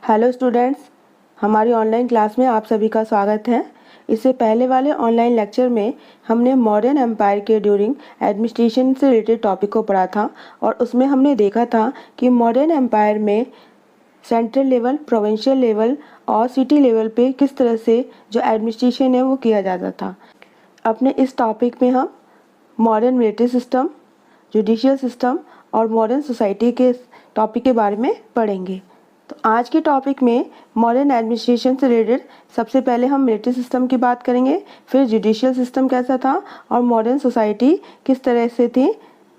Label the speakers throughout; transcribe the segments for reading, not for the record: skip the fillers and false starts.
Speaker 1: Hello students, हमारी online class में आप सभी का स्वागत है। इससे पहले वाले ऑनलाइन लेक्चर में हमने मॉडर्न एम्पायर के ड्यूरिंग एडमिनिस्ट्रेशन से रिलेटेड टॉपिक को पढ़ा था और उसमें हमने देखा था कि मॉडर्न एम्पायर में सेंट्रल लेवल, प्रोविंशियल लेवल और सिटी लेवल पे किस तरह से जो एडमिनिस्ट्रेशन है वो किया जाता था। अपने इस टॉपिक में हम modern military system, judicial system और मॉडर्न सोसाइटी के टॉपिक के बारे में पढ़ेंगे। तो आज के टॉपिक में मॉडर्न एडमिनिस्ट्रेशन से रिलेटेड सबसे पहले हम मिलिट्री सिस्टम की बात करेंगे, फिर जुडिशियल सिस्टम कैसा था और मॉडर्न सोसाइटी किस तरह से थी।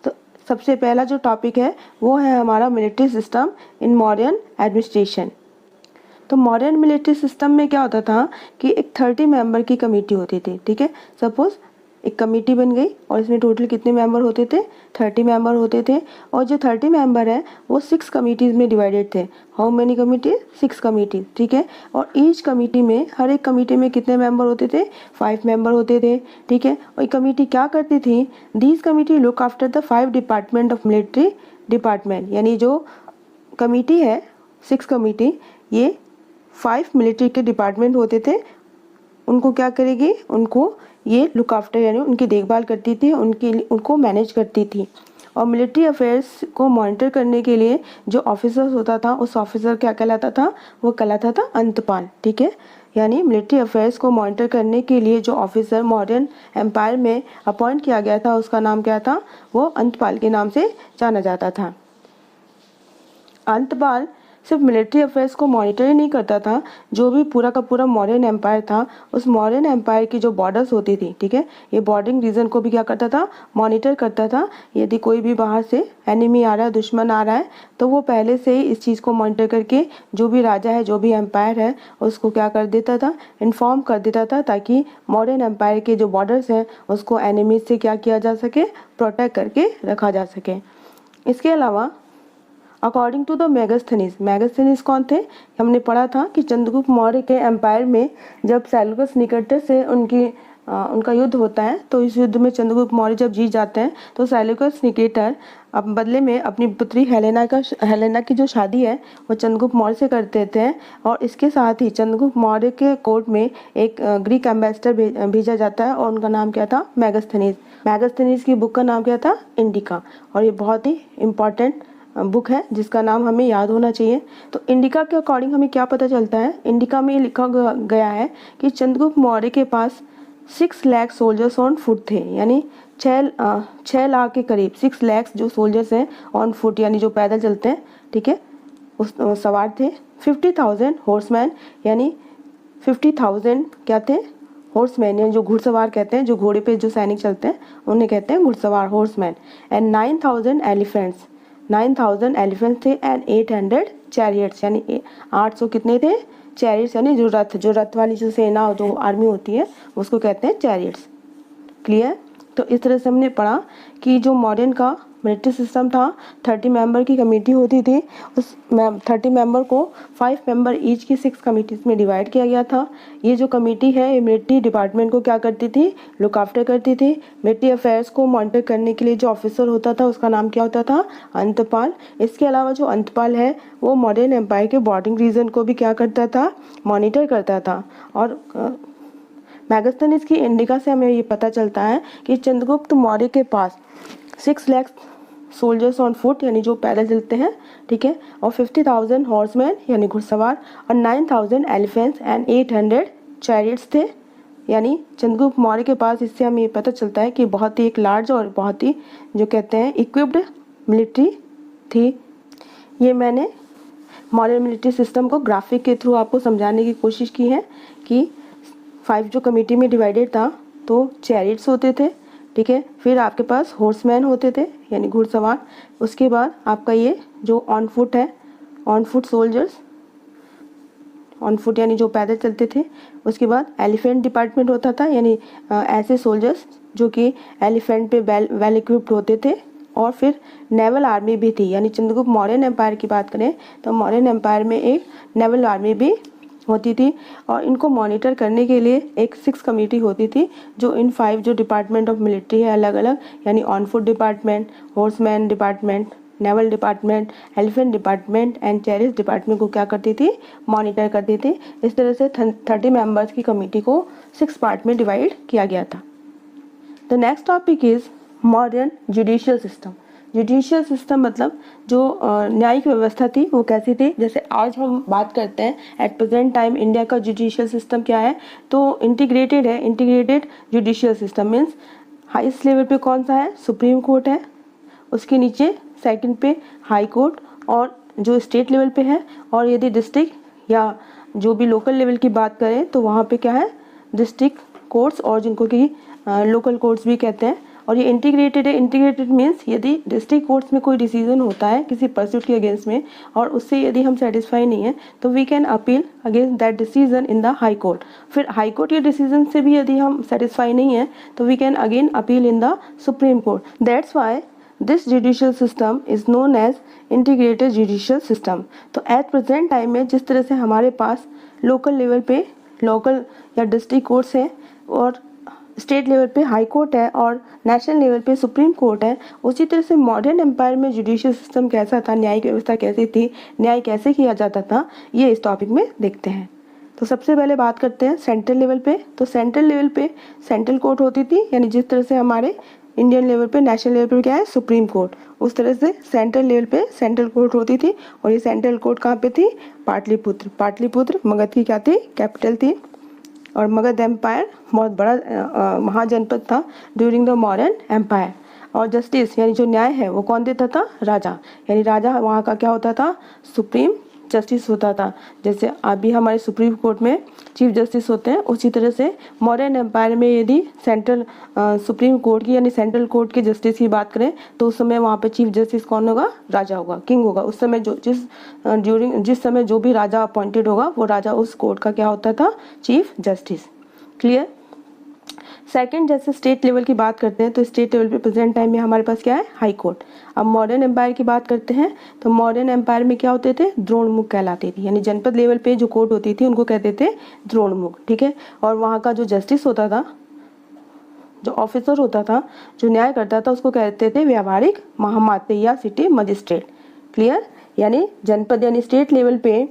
Speaker 1: तो सबसे पहला जो टॉपिक है वो है हमारा military system in modern administration. तो मॉडर्न मिलिट्री सिस्टम में क्या होता था कि एक 30 मेंबर की कमेटी होती थी। ठीक है, सपोज एक कमेटी बन गई और इसमें टोटल कितने मेंबर होते थे? 30 मेंबर होते थे। और जो 30 मेंबर हैं वो 6 कमिटीज़ में डिवाइडेड थे। How many committee? 6 कमिटी। ठीक है, और ईच कमेटी में, हर एक कमेटी में कितने मेंबर होते थे? 5 मेंबर होते थे। ठीक है, और ये कमेटी क्या करती थी? These committee look after the 5 department of military department. यानी जो कमेटी है 6 कमेटी, ये 5 मिलिट्री के डिपार्टमेंट होते थे। उनको क्या करेगी? उनको ये लुक आफ्टर यानी उनकी देखभाल करती थी, उनको मैनेज करती थी। और मिलिट्री अफेयर्स को मॉनिटर करने के लिए जो ऑफिसर होता था, उस ऑफिसर क्या कहलाता था? वो कहलाता था अंतपाल। ठीक है, यानी मिलिट्री अफेयर्स को मॉनिटर करने के लिए जो ऑफिसर मॉडर्न एम्पायर में अपॉइंट किया गया था उसका नाम क्या था? वो अंतपाल के नाम से जाना जाता था। अंतपाल सिर्फ मिलिट्री अफेयर्स को मॉनिटर ही नहीं करता था, जो भी पूरा का पूरा मॉडर्न एम्पायर था, उस मॉडर्न एम्पायर की जो बॉर्डर्स होती थी, ठीक है, ये बॉर्डरिंग रीजन को भी क्या करता था? मॉनिटर करता था। यदि कोई भी बाहर से एनिमी आ रहा है, दुश्मन आ रहा है, तो वो पहले से ही इस चीज़ को मॉनिटर करके जो भी राजा है, जो भी एम्पायर है, उसको क्या कर देता था? इन्फॉर्म कर देता था, ताकि मॉडर्न एम्पायर के जो बॉर्डर्स हैं उसको एनिमी से क्या किया जा सके? प्रोटेक्ट करके रखा जा सके। इसके अलावा according to the Megasthenes, Megasthenes कौन थे? हमने पढ़ा था कि चंद्रगुप्त मौर्य के एम्पायर में जब सेल्यूकस निकेटर से उनका युद्ध होता है, तो इस युद्ध में चंद्रगुप्त मौर्य जब जीत जाते हैं तो सेल्यूकस निकेटर अब बदले में अपनी पुत्री हेलेना की जो शादी है वो चंद्रगुप्त मौर्य से कर देते हैं। और इसके साथ ही चंद्रगुप्त मौर्य के कोर्ट में एक ग्रीक एम्बेसडर भेजा जाता है और उनका नाम क्या था? मेगास्थनीज। मेगास्थनीज की बुक का नाम क्या था? इंडिका। और ये बहुत ही इम्पॉर्टेंट बुक है जिसका नाम हमें याद होना चाहिए। तो इंडिका के अकॉर्डिंग हमें क्या पता चलता है? इंडिका में लिखा गया है कि चंद्रगुप्त मौर्य के पास 6 लाख सोल्जर्स ऑन फुट थे, यानी 6 लाख के करीब 6 लाख जो सोल्जर्स हैं ऑन फुट, यानी जो पैदल चलते हैं, ठीक है, उस सवार थे। 50,000 हॉर्समैन, यानी 50,000 क्या थे? हॉर्समैन, यानी जो घुड़सवार कहते हैं, जो घोड़े पे जो सैनिक चलते हैं उन्हें कहते हैं घुड़सवार, हॉर्समैन। एंड 9,000 एलिफेंट्स, 9,000 एलिफेंट्स थे एंड 800 चैरियट्स, यानी 800 कितने थे? चैरियट्स, यानी जो रथ वाली जो सेना, जो आर्मी होती है उसको कहते हैं चैरियट्स। क्लियर? तो इस तरह से हमने पढ़ा कि जो मॉडर्न का मिलिट्री सिस्टम था, 30 मेंबर की कमेटी होती थी। उस 30 मेंबर को 5 मेंबर ईच की 6 कमेटीज़ में डिवाइड किया गया था। ये जो कमेटी है ये मिलिट्री डिपार्टमेंट को क्या करती थी? लुक आफ्टर करती थी। मिलिट्री अफेयर्स को मॉनिटर करने के लिए जो ऑफिसर होता था उसका नाम क्या होता था? अंतपाल। इसके अलावा जो अंतपाल है वो मॉडर्न एम्पायर के बॉर्डरिंग रीजन को भी क्या करता था? मॉनिटर करता था। और मेगास्थनीज की इंडिका से हमें ये पता चलता है कि चंद्रगुप्त मौर्य के पास 6 लाख सोल्जर्स ऑन फुट, यानी जो पैदल चलते हैं, ठीक है, और 50,000 हॉर्समैन यानी घुड़सवार, और 9,000 एलिफेंट्स एंड 800 चैरियट्स थे। यानी चंद्रगुप्त मौर्य के पास, इससे हमें ये पता चलता है कि बहुत ही एक लार्ज और बहुत ही जो कहते हैं इक्विप्ड मिलिट्री थी। ये मैंने मॉडर्न मिलिट्री सिस्टम को ग्राफिक के थ्रू आपको समझाने की कोशिश की है कि 5 जो कमेटी में डिवाइडेड था, तो चैरियट्स होते थे, ठीक है, फिर आपके पास हॉर्समैन होते थे यानी घुड़सवार, उसके बाद आपका ये जो ऑन फुट है, on foot soldiers, on foot यानी जो पैदल चलते थे, उसके बाद एलिफेंट डिपार्टमेंट होता था, यानी ऐसे सोल्जर्स जो कि एलिफेंट पे वेल इक्विप्ड होते थे, और फिर नेवल आर्मी भी थी। यानी चंद्रगुप्त मौर्यन एम्पायर की बात करें तो मौर्यन एम्पायर में एक नेवल आर्मी भी होती थी, और इनको मॉनिटर करने के लिए एक 6 कमेटी होती थी जो इन 5 जो डिपार्टमेंट ऑफ मिलिट्री है अलग अलग, यानी on foot department, horseman department, naval department, elephant department and टेरिस डिपार्टमेंट को क्या करती थी, मॉनिटर करती थी। इस तरह से 30 मेंबर्स की कमेटी को 6 पार्ट में डिवाइड किया गया था। The next topic is modern judicial system. Judicial system मतलब जो न्यायिक व्यवस्था थी वो कैसी थी। जैसे आज हम बात करते हैं एट प्रेजेंट टाइम इंडिया का जुडिशियल सिस्टम क्या है, तो इंटीग्रेटेड है। Integrated judicial system means highest level पे कौन सा है, सुप्रीम कोर्ट है, उसके नीचे सेकंड पे हाई कोर्ट और जो स्टेट लेवल पे है, और यदि डिस्ट्रिक्ट या जो भी लोकल लेवल की बात करें तो वहाँ पे क्या है, डिस्ट्रिक्ट कोर्ट्स और जिनको कि लोकल कोर्ट्स भी कहते हैं। और ये इंटीग्रेटेड है। इंटीग्रेटेड मीन्स यदि डिस्ट्रिक्ट कोर्ट्स में कोई डिसीजन होता है किसी परस्यूट के अगेंस्ट में और उससे यदि हम सेटिस्फाई नहीं है तो we can appeal against that decision in the high court. फिर हाई कोर्ट के डिसीजन से भी यदि हम सेटिस्फाई नहीं है तो we can again appeal in the supreme court. That's why this judicial system is known as integrated judicial system. तो एट प्रेजेंट टाइम में जिस तरह से हमारे पास लोकल लेवल पे लोकल या डिस्ट्रिक्ट कोर्ट्स हैं और स्टेट लेवल पे हाई कोर्ट है और नेशनल लेवल पे सुप्रीम कोर्ट है, उसी तरह से मॉडर्न एम्पायर में जुडिशियल सिस्टम कैसा था, न्यायिक व्यवस्था कैसी थी, न्याय कैसे किया जाता था, ये इस टॉपिक में देखते हैं। तो सबसे पहले बात करते हैं सेंट्रल लेवल पे। तो सेंट्रल लेवल पे सेंट्रल कोर्ट होती थी, यानी जिस तरह से हमारे इंडियन लेवल पे नेशनल लेवल पे क्या है, सुप्रीम कोर्ट, उस तरह से सेंट्रल लेवल पे सेंट्रल कोर्ट होती थी। और ये सेंट्रल कोर्ट कहाँ पे थी, पाटलिपुत्र। पाटलिपुत्र मगध की क्या थी, कैपिटल थी। और मगध एम्पायर बहुत बड़ा महाजनपद था ड्यूरिंग द मॉडर्न एम्पायर। और जस्टिस यानी जो न्याय है वो कौन देता था, राजा। यानी राजा वहाँ का क्या होता था, सुप्रीम जस्टिस होता था। जैसे अभी हमारे सुप्रीम कोर्ट में चीफ जस्टिस होते हैं, उसी तरह से मॉडर्न एम्पायर में यदि सेंट्रल सुप्रीम कोर्ट की यानी सेंट्रल कोर्ट के जस्टिस की बात करें तो उस समय वहाँ पे चीफ जस्टिस कौन होगा, राजा होगा, किंग होगा। उस समय जो जिस समय जो भी राजा अपॉइंटेड होगा वो राजा उस कोर्ट का क्या होता था, चीफ जस्टिस। क्लियर। सेकंड, जैसे स्टेट लेवल की बात करते हैं तो स्टेट लेवल पे प्रेजेंट टाइम में हमारे पास क्या है, हाई कोर्ट। अब मॉडर्न एम्पायर की बात करते हैं तो मॉडर्न एम्पायर में क्या होते थे, द्रोणमुख कहलाती थी। यानी जनपद लेवल पे जो कोर्ट होती थी उनको कहते थे द्रोणमुख। ठीक है। और वहाँ का जो जस्टिस होता था, जो ऑफिसर होता था, जो न्याय करता था, उसको कहते थे व्यावहारिक महामात्य या सिटी मजिस्ट्रेट। क्लियर। यानी जनपद यानी स्टेट लेवल पे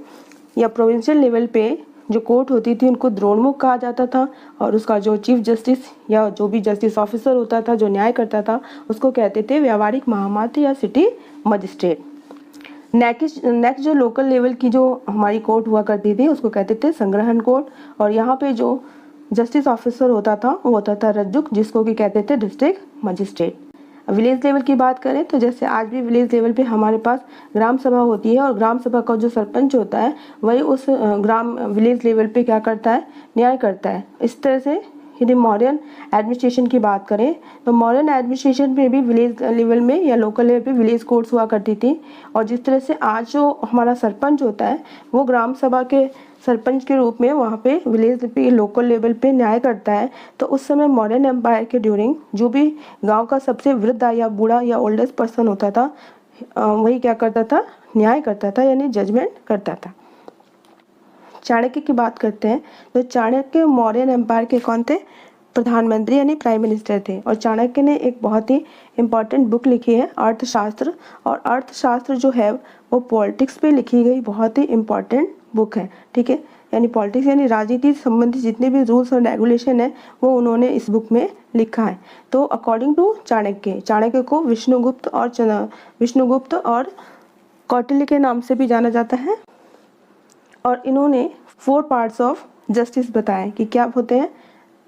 Speaker 1: या प्रोविंशियल लेवल पे जो कोर्ट होती थी उनको द्रोणमुख कहा जाता था। और उसका जो चीफ जस्टिस या जो भी जस्टिस ऑफिसर होता था जो न्याय करता था उसको कहते थे व्यावहारिक महामात्य या सिटी मजिस्ट्रेट। नेक्स्ट जो लोकल लेवल की जो हमारी कोर्ट हुआ करती थी उसको कहते थे संग्रहण कोर्ट। और यहाँ पे जो जस्टिस ऑफिसर होता था वो होता था रज्जुक, जिसको कि कहते थे डिस्ट्रिक्ट मजिस्ट्रेट। विलेज लेवल की बात करें तो जैसे आज भी विलेज लेवल पे हमारे पास ग्राम सभा होती है और ग्राम सभा का जो सरपंच होता है वही उस विलेज लेवल पे क्या करता है, न्याय करता है। इस तरह से यदि मॉडर्न एडमिनिस्ट्रेशन की बात करें तो मॉडर्न एडमिनिस्ट्रेशन में भी विलेज लेवल में या लोकल लेवल पे विलेज कोर्ट्स हुआ करती थी। और जिस तरह से आज जो हमारा सरपंच होता है वो ग्राम सभा के सरपंच के रूप में वहाँ पे विलेज पे लोकल लेवल पे न्याय करता है, तो उस समय मॉडर्न एम्पायर के ड्यूरिंग जो भी गांव का सबसे वृद्ध या बूढ़ा या ओल्डेस्ट पर्सन होता था वही क्या करता था, न्याय करता था, यानी जजमेंट करता था। चाणक्य की बात करते हैं तो चाणक्य मौर्यन एम्पायर के कौन थे, प्रधानमंत्री यानी प्राइम मिनिस्टर थे। और चाणक्य ने एक बहुत ही इम्पॉर्टेंट बुक लिखी है अर्थशास्त्र। और अर्थशास्त्र जो है वो पॉलिटिक्स पे लिखी गई बहुत ही इम्पॉर्टेंट बुक है। ठीक है। यानी पॉलिटिक्स यानी राजनीति से संबंधित जितने भी रूल्स और रेगुलेशन है वो उन्होंने इस बुक में लिखा है। तो अकॉर्डिंग टू चाणक्य को विष्णुगुप्त और कौटिल्य के नाम से भी जाना जाता है। और इन्होंने 4 पार्ट्स ऑफ जस्टिस बताए कि क्या होते हैं।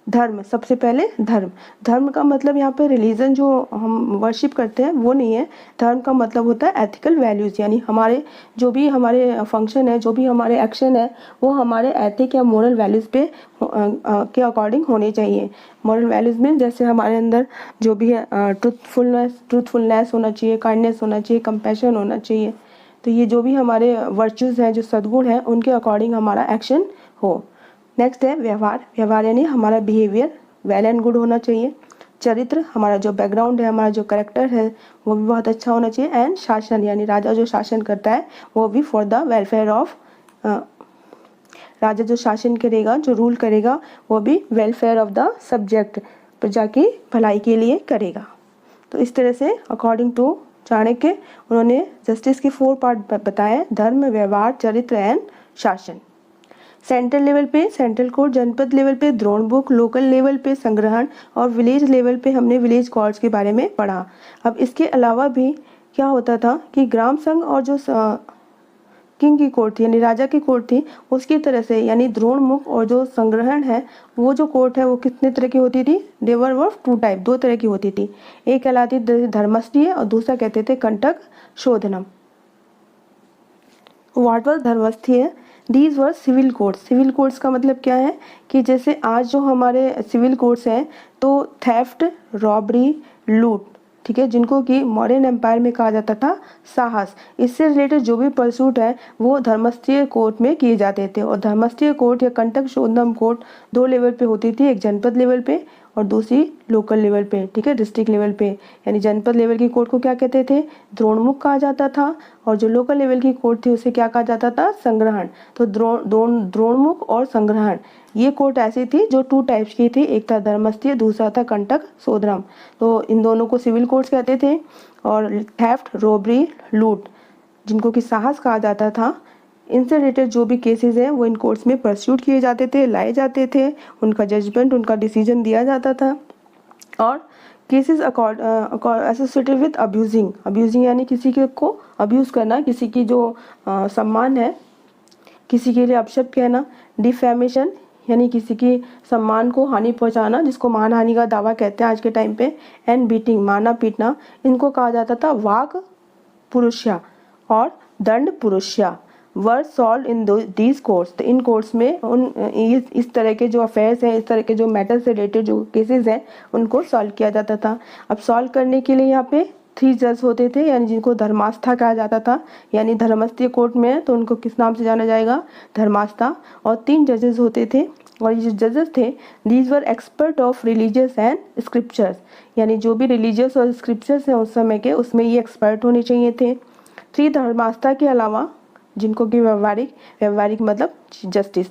Speaker 1: धर्म, सबसे पहले धर्म का मतलब यहाँ पे रिलीजन जो हम वर्शिप करते हैं वो नहीं है। धर्म का मतलब होता है एथिकल वैल्यूज़, यानी हमारे जो भी हमारे फंक्शन है, जो भी हमारे एक्शन है वो हमारे एथिक या मोरल वैल्यूज़ पे के अकॉर्डिंग होने चाहिए। मोरल वैल्यूज़ में जैसे हमारे अंदर जो भी है ट्रूथफुलनेस होना चाहिए, काइंडनेस होना चाहिए, कंपैशन होना चाहिए। तो ये जो भी हमारे वर्चूज़ हैं, जो सद्गुण हैं, उनके अकॉर्डिंग हमारा एक्शन हो। नेक्स्ट है व्यवहार यानी हमारा बिहेवियर वेल एंड गुड होना चाहिए। चरित्र, हमारा जो बैकग्राउंड है, हमारा जो करेक्टर है वो भी बहुत अच्छा होना चाहिए। एंड शासन यानी राजा जो शासन करता है वो भी फॉर द वेलफेयर ऑफ, राजा जो शासन करेगा, जो रूल करेगा वो भी वेलफेयर ऑफ द सब्जेक्ट, प्रजा की भलाई के लिए करेगा। तो इस तरह से अकॉर्डिंग टू चाणक्य, उन्होंने जस्टिस के 4 पार्ट बताए, धर्म, व्यवहार, चरित्र एंड शासन। सेंट्रल लेवल पे सेंट्रल कोर्ट, जनपद लेवल पे द्रोण बुक, लोकल लेवल पे संग्रहण और विलेज लेवल पे हमने विलेज कोर्ट्स के बारे में पढ़ा। अब इसके अलावा भी क्या होता था कि ग्राम संघ और जो किंग की कोर्ट थी यानी राजा की कोर्ट थी उसकी तरह से यानी द्रोण मुख और जो संग्रहण है वो जो कोर्ट है वो कितने तरह की होती थी, देवर वर 2 टाइप, 2 तरह की होती थी। एक कहलाती धर्मस्थीय और दूसरा कहते थे Kantak Shodhanam. What was Dharmasthiya? These were civil courts. Civil courts का मतलब क्या है कि जैसे आज जो हमारे सिविल कोर्ट्स हैं तो थेफ्ट, रॉबरी, लूट, ठीक है, जिनको कि मौर्यन एम्पायर में कहा जाता था साहस, इससे रिलेटेड जो भी परसूट है वो धर्मस्थीय कोर्ट में किए जाते थे। और धर्मस्थीय कोर्ट या कंटक शोधनम कोर्ट 2 लेवल पे होती थी, एक जनपद लेवल पे और दूसरी लोकल लेवल पे, ठीक है, डिस्ट्रिक्ट लेवल पे। यानी जनपद लेवल की कोर्ट को क्या कहते थे, द्रोणमुख कहा जाता था, और जो लोकल लेवल की कोर्ट थी उसे क्या कहा जाता था, संग्रहण। तो द्रोणमुख और संग्रहण ये कोर्ट ऐसी थी जो 2 टाइप्स की थी, एक था धर्मस्थीय, दूसरा था कंटक शोधनम। तो इन दोनों को सिविल कोर्ट्स कहते थे। और थेफ्ट, रॉबरी, लूट, जिनको कि साहस कहा जाता था, इनसे रिलेटेड जो भी केसेस हैं वो इन कोर्ट्स में परस्यूट किए जाते थे, लाए जाते थे, उनका जजमेंट, उनका डिसीजन दिया जाता था। और केसेस एसोसिएटेड विद अब्यूजिंग यानी किसी के को अब्यूज़ करना, किसी की जो सम्मान है, किसी के लिए अपशब्द कहना, डिफेमेशन यानी किसी की सम्मान को हानि पहुंचाना, जिसको मानहानि का दावा कहते हैं आज के टाइम पे, एंड बीटिंग मारना पीटना, इनको कहा जाता था वाक पुरुष्या और दंड पुरुष्या। वर सॉल्व इन दीज कोर्ट्स। तो इन कोर्ट्स में इस तरह के जो अफेयर्स हैं, इस तरह के जो मैटर से रिलेटेड जो केसेस हैं उनको सॉल्व किया जाता था। अब सॉल्व करने के लिए यहाँ पे 3 जज होते थे, यानी जिनको धर्मास्था कहा जाता था। यानी धर्मस्थीय कोर्ट में है तो उनको किस नाम से जाना जाएगा, धर्मास्था। और 3 जजेस होते थे, और ये जो जजेस थे these were expert of religious and scriptures, यानी जो भी रिलीजियस और स्क्रिप्चर्स हैं उस समय के, उसमें ये एक्सपर्ट होने चाहिए थे। 3 धर्मास्था के अलावा जिनको कि व्यवहारिक मतलब जस्टिस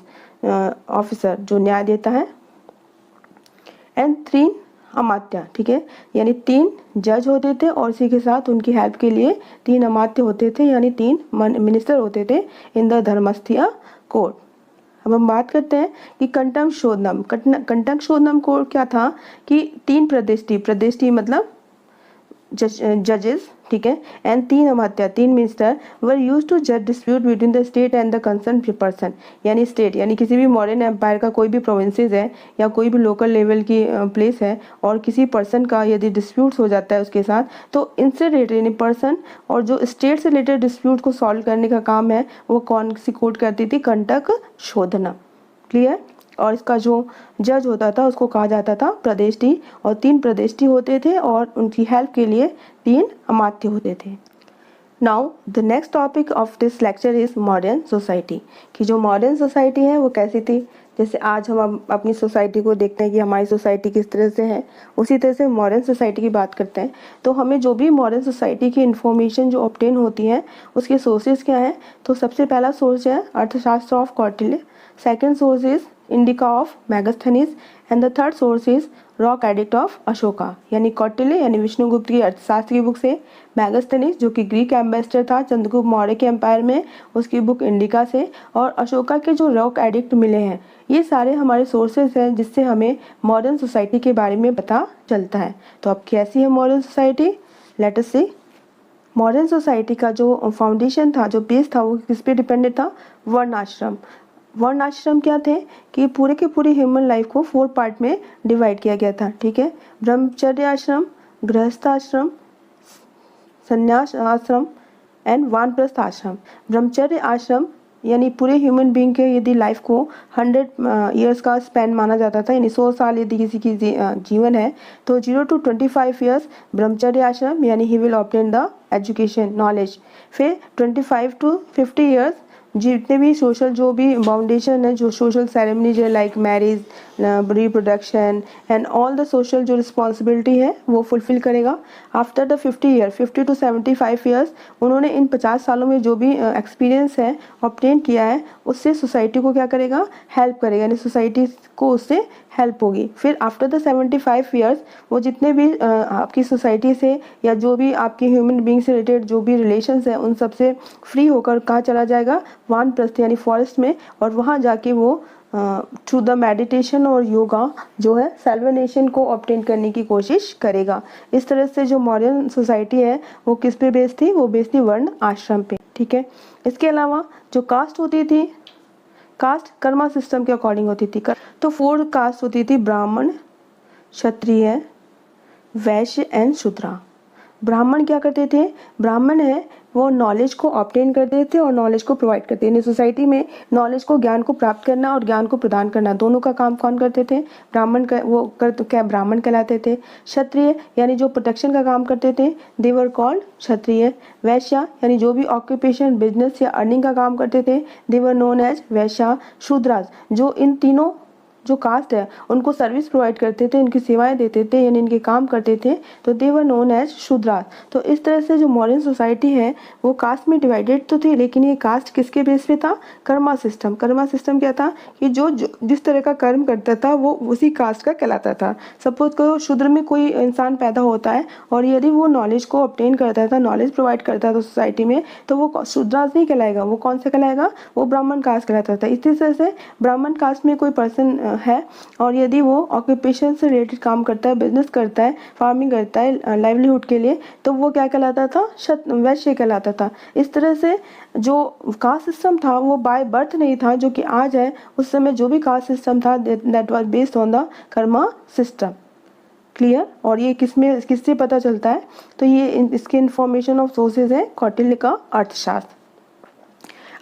Speaker 1: ऑफिसर जो न्याय देता है, एंड 3 अमात्य, ठीक है, यानी 3 जज होते थे और इसी के साथ उनकी हेल्प के लिए 3 अमात्य होते थे, यानी 3 मिनिस्टर होते थे इन द धर्मस्थीय कोर्ट। अब हम बात करते हैं कि कंटक शोधनम कोर्ट क्या था कि 3 प्रदेष्टि मतलब जजेस, ठीक है, एंड 3 अमात्य 3 मिनिस्टर वर यूज टू जज dispute between the state and the concern person. यानी स्टेट यानी किसी भी मॉडर्न एम्पायर का कोई भी प्रोविंसेस है या कोई भी लोकल लेवल की प्लेस है और किसी पर्सन का यदि डिस्प्यूट्स हो जाता है उसके साथ, तो इनसे रिलेटेड यानी पर्सन और जो स्टेट से रिलेटेड डिस्प्यूट को सॉल्व करने का काम है वो कौन सी कोर्ट करती थी, कंटक शोधनम। क्लियर? और इसका जो जज होता था उसको कहा जाता था प्रदेष्टि, और 3 प्रदेष्टि होते थे और उनकी हेल्प के लिए 3 अमात्य होते थे। Now the next topic of this lecture is modern society, कि जो मॉडर्न सोसाइटी है वो कैसी थी। जैसे आज हम अपनी सोसाइटी को देखते हैं कि हमारी सोसाइटी किस तरह से है, उसी तरह से मॉडर्न सोसाइटी की बात करते हैं। तो हमें जो भी मॉडर्न सोसाइटी की इन्फॉर्मेशन जो ऑब्टेन होती है उसके सोर्सेज क्या हैं, तो सबसे पहला सोर्स है अर्थशास्त्र of Kautilya, second source is indica of Megasthenes, and the third source is rock edict of Ashoka. यानी कौटिल्य यानी विष्णुगुप्त की अर्थशास्त्र की बुक से, मैगस्थनीज जो कि ग्रीक एम्बेसडर था चंद्रगुप्त मौर्य के एम्पायर में, उसकी बुक इंडिका से, और अशोका के जो रॉक एडिक्ट मिले हैं, ये सारे हमारे सोर्सेज हैं जिससे हमें मॉडर्न सोसाइटी के बारे में पता चलता है। तो अब कैसी है मॉडर्न सोसाइटी, लेट अस सी। मॉडर्न सोसाइटी का जो फाउंडेशन था, जो बेस था, वो किस पे डिपेंडेंट था, वर्णाश्रम। वर्णाश्रम क्या थे कि पूरे के पूरे ह्यूमन लाइफ को 4 पार्ट में डिवाइड किया गया था, ठीक है, ब्रह्मचर्य आश्रम, गृहस्थ आश्रम, संन्यास आश्रम एंड वानप्रस्थ आश्रम। ब्रह्मचर्य आश्रम यानी पूरे ह्यूमन बीइंग के यदि लाइफ को 100 ईयर्स का स्पैन माना जाता था, यानी 100 साल यदि किसी की जीवन है तो 0 to 25 ईयर्स ब्रह्मचर्य आश्रम, यानी he will obtain the education knowledge. फिर 25 to 50 ईयर्स जितने भी सोशल जो भी फाउंडेशन है, जो सोशल सेरेमनीज है like marriage, reproduction and all the social जो रिस्पॉन्सिबिलिटी है वो फुलफिल करेगा। आफ्टर द 50 to 75 ईयर्स उन्होंने इन 50 सालों में जो भी एक्सपीरियंस है ऑब्टेन किया है उससे सोसाइटी को क्या करेगा, हेल्प करेगा, यानी सोसाइटी को उससे हेल्प होगी। फिर आफ्टर द 75 ईयर्स वो जितने भी आपकी सोसाइटी से या जो भी आपकी ह्यूमन बींग से रिलेटेड जो भी रिलेशंस हैं उन सब से फ्री होकर कहाँ चला जाएगा, वानप्रस्थ यानी फॉरेस्ट में, और वहाँ जाके वो थ्रू द मेडिटेशन और योगा जो है सेल्वेशन को ऑब्टेन करने की कोशिश करेगा। इस तरह से जो मॉडर्न सोसाइटी है वो किस पे बेस्ड थी, वो बेस्ड थी वर्ण आश्रम पे, ठीक है। इसके अलावा जो कास्ट होती थी, कास्ट कर्मा सिस्टम के अकॉर्डिंग होती थी। तो 4 कास्ट होती थी, ब्राह्मण, क्षत्रिय, वैश्य एंड शूद्रा। ब्राह्मण क्या करते थे, ब्राह्मण है वो नॉलेज को ऑब्टेन करते थे और नॉलेज को प्रोवाइड करते थे। सोसाइटी में नॉलेज को, ज्ञान को प्राप्त करना और ज्ञान को प्रदान करना, दोनों का काम कौन करते थे, ब्राह्मण का, वो कर तो क्या ब्राह्मण कहलाते थे। क्षत्रिय यानी जो प्रोटेक्शन का काम करते थे, दे वर कॉल्ड क्षत्रिय। वैश्या यानी जो भी ऑक्यूपेशन, बिजनेस या अर्निंग का काम करते थे, दे वर नोन एज वैश्या। शूद्रास जो इन तीनों जो कास्ट है उनको सर्विस प्रोवाइड करते थे, इनकी सेवाएं देते थे यानी इनके काम करते थे, तो दे वर नोन एज शूद्रास। तो इस तरह से जो मॉडर्न सोसाइटी है वो कास्ट में डिवाइडेड तो थी, लेकिन ये कास्ट किसके बेस पे था, कर्मा सिस्टम। कर्मा सिस्टम क्या था कि जो जिस तरह का कर्म करता था वो उसी कास्ट का कहलाता था। सपोज करो शूद्र में कोई इंसान पैदा होता है और यदि वो नॉलेज को ऑब्टेन करता था, नॉलेज प्रोवाइड करता था सोसाइटी में, तो वो शूद्रास नहीं कहलाएगा, वो कौन सा कहलाएगा, वो ब्राह्मण कास्ट कहलाता था। इसी तरह से ब्राह्मण कास्ट में कोई पर्सन है और यदि वो ऑक्यूपेशन से रिलेटेड काम करता है, बिजनेस करता है, फार्मिंग करता है लाइवलीहुड के लिए, तो वो क्या कहलाता था, वैश्य कहलाता था। इस तरह से जो कास्ट सिस्टम था वो बाय बर्थ नहीं था जो कि आज है। उस समय जो भी कास्ट सिस्टम था that was based on the Karma system. Clear. और ये किससे पता चलता है, तो ये इसके इंफॉर्मेशन ऑफ सोर्सेज है कौटिल्य का अर्थशास्त्र।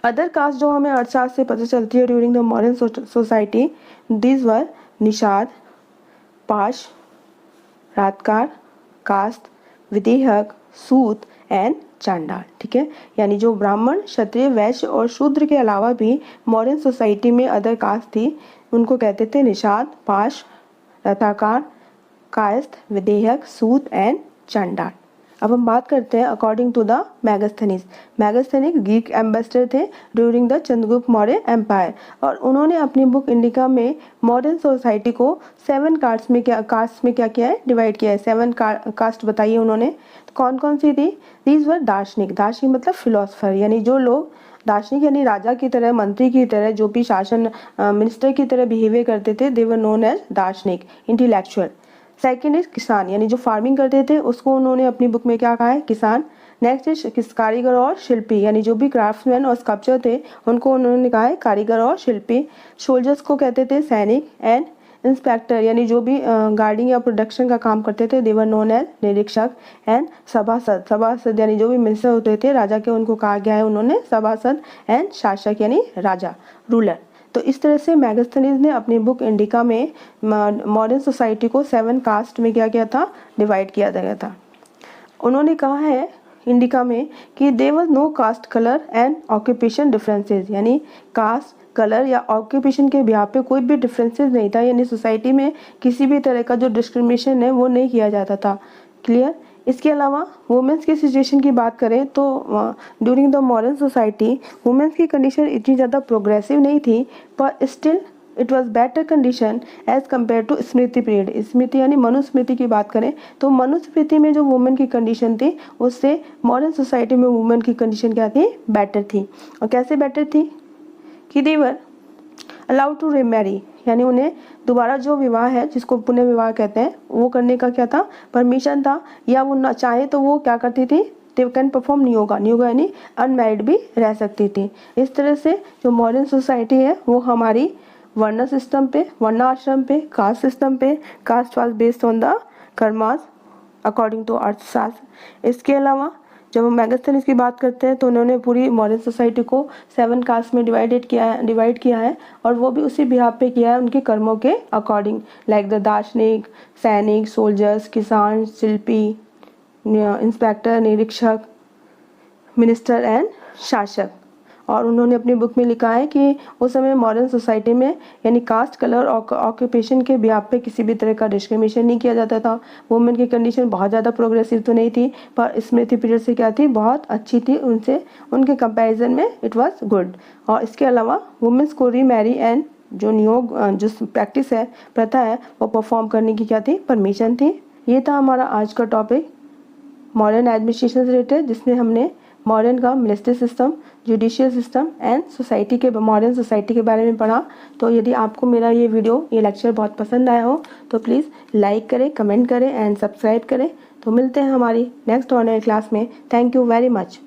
Speaker 1: अदर कास्ट जो हमें अर्थशास्त्र से पता चलती है during the modern society, these were Nishad, पाश, रातकार, कास्त, विदेहक, सूत एंड चांडाल, ठीक है। यानी जो ब्राह्मण, क्षत्रिय, वैश्य और शूद्र के अलावा भी मॉडर्न सोसाइटी में अदर कास्ट थी, उनको कहते थे निषाद, पाश, रथाकार, कायस्थ, विदेहक, सूत एंड चांडाल। अब हम बात करते हैं according to the Megasthenes. Megasthenes Greek ambassador थे during the Chandragupta Maurya empire, और उन्होंने अपनी बुक इंडिका में मॉडर्न सोसाइटी को 7 कास्ट में क्या है, डिवाइड किया है। 7 कास्ट बताइए उन्होंने, तो कौन कौन सी थी। दीज वर दार्शनिक, दार्शनिक मतलब फिलोसफर, यानी जो लोग दार्शनिक यानी राजा की तरह, मंत्री की तरह, जो भी शासन मिनिस्टर की तरह बिहेवियर करते थे, दे वर नोन एज दार्शनिक, इंटेलेक्चुअल। सेकेंड इज किसान, यानी जो फार्मिंग करते थे उसको उन्होंने अपनी बुक में क्या कहा है, किसान। नेक्स्ट इज कारीगर और शिल्पी, यानी जो भी क्राफ्ट्समैन और स्कल्पचर थे उनको उन्होंने कहा है कारीगर और शिल्पी। सोल्जर्स को कहते थे सैनिक। एंड इंस्पेक्टर यानी जो भी गार्डिंग या प्रोडक्शन का काम करते थे, दे वर नोन एज निरीक्षक। एंड सभासद, सभासद यानी जो भी मिनिस्टर होते थे राजा के, उनको कहा गया है उन्होंने सभासद। एंड शासक यानी राजा, रूलर। तो इस तरह से मैगस्थनीज ने अपनी बुक इंडिका में मॉडर्न सोसाइटी को 7 कास्ट में क्या किया था, डिवाइड किया गया था। उन्होंने कहा है इंडिका में कि there was no caste, colour and occupation differences, यानी कास्ट, कलर या ऑक्यूपेशन के बिहार पे कोई भी डिफरेंसेस नहीं था, यानी सोसाइटी में किसी भी तरह का जो डिस्क्रिमिनेशन है वो नहीं किया जाता था। क्लियर। इसके अलावा वुमेंस की सिचुएशन की बात करें तो during the modern society women's की कंडीशन इतनी ज़्यादा प्रोग्रेसिव नहीं थी, पर still it was better condition as compare to Smriti period. Smriti यानी मनुस्मृति की बात करें तो मनुस्मृति में जो वुमेन की कंडीशन थी उससे मॉडर्न सोसाइटी में वुमेन की कंडीशन क्या थी, बेटर थी। और कैसे बेटर थी कि दे वर अलाउड टू रीमैरी, यानी उन्हें दोबारा जो विवाह है जिसको पुनः विवाह कहते हैं वो करने का क्या था, परमिशन था, या वो ना चाहे तो वो क्या करती थी, दे कैन परफॉर्म नियोगा, नियोगा यानी अनमैरिड भी रह सकती थी। इस तरह से जो मॉडर्न सोसाइटी है वो हमारी वर्ण सिस्टम पे, वर्ण आश्रम पे, कास्ट सिस्टम पे, caste was based on the karmas according to Arthashastra. इसके अलावा जब हम मैगस्थनीज की बात करते हैं तो उन्होंने पूरी मॉडर्न सोसाइटी को 7 कास्ट में डिवाइड किया है और वो भी उसी बिहार पे किया है उनके कर्मों के अकॉर्डिंग, लाइक द दार्शनिक, सैनिक, सोल्जर्स, किसान, शिल्पी, इंस्पेक्टर, निरीक्षक, मिनिस्टर एंड शासक। और उन्होंने अपनी बुक में लिखा है कि उस समय मॉडर्न सोसाइटी में यानी कास्ट, कलर और ऑक्यूपेशन के बिहार पे किसी भी तरह का डिस्क्रिमिनेशन नहीं किया जाता था। वुमेन की कंडीशन बहुत ज़्यादा प्रोग्रेसिव तो नहीं थी, पर स्मृति पीरियड से क्या थी, बहुत अच्छी थी, उनसे उनके कंपैरिजन में इट वाज गुड। और इसके अलावा वुमेन्स को रीमैरी एंड जो नियोग जो प्रैक्टिस है, प्रथा है, वो परफॉर्म करने की क्या थी, परमिशन थी। ये था हमारा आज का टॉपिक मॉडर्न एडमिनिस्ट्रेशन से रिलेटेड, जिसमें हमने मॉडर्न का military system, judicial system and society के मॉडर्न सोसाइटी के बारे में पढ़ा। तो यदि आपको मेरा ये लेक्चर बहुत पसंद आया हो तो प्लीज़ लाइक करें, कमेंट करें एंड सब्सक्राइब करें। तो मिलते हैं हमारी नेक्स्ट ऑनलाइन क्लास में। Thank you very much.